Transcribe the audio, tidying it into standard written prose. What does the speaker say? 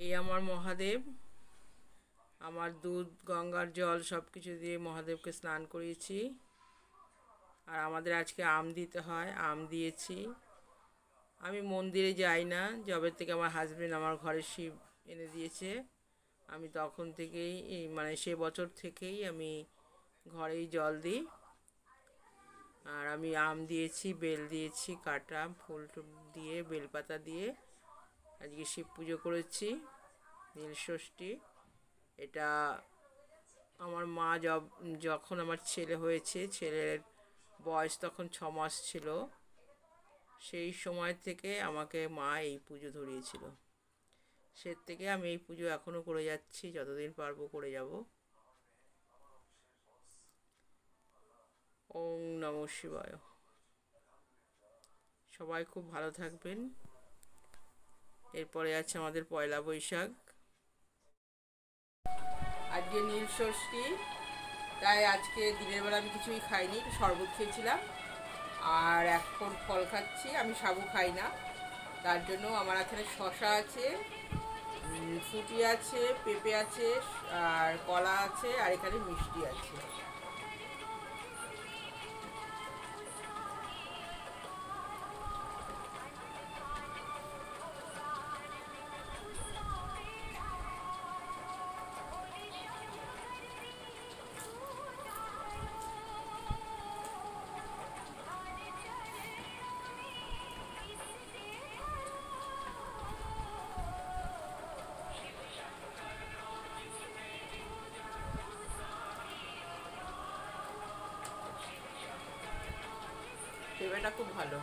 এই আমার মহাদেব, আমার দুধ গঙ্গার জল সব কিছু দিয়ে মহাদেবকে স্নান করিয়েছি। আর আমাদের আজকে আম দিতে হয়, আম দিয়েছি। আমি মন্দিরে যাই না, যবে থেকে আমার হাজবেন্ড আমার ঘরে শিব এনে দিয়েছে, আমি তখন থেকেই মানে সে বছর থেকেই আমি ঘরেই জল দিই। আর আমি আম দিয়েছি, বেল দিয়েছি, কাটা ফুল দিয়ে বেলপাতা দিয়ে আজকে শিব পুজো করেছি। নীলষষ্ঠী, এটা আমার মা যখন আমার ছেলে হয়েছে, ছেলের বয়স তখন 6 মাস ছিল, সেই সময় থেকে আমাকে মা এই পুজো ধরিয়েছিল। সে থেকে আমি এই পুজো এখনও করে যাচ্ছি, যতদিন পারবো করে যাব। ওং নমঃ শিবায়। সবাই খুব ভালো থাকবেন। এরপরে আছে আমাদের পয়লা বৈশাখ। আজকে নীলষষ্ঠী, তাই আজকে দিনের বেলা আমি কিছুই খাইনি, একটু শরবত খেয়েছিলাম আর এখন ফল খাচ্ছি। আমি সাবু খাই না, তার জন্য আমার এখানে শশা আছে, ফুটি আছে, পেঁপে আছে, আর কলা আছে, আর এখানে মিষ্টি আছে। পেঁপেটা খুব ভালো।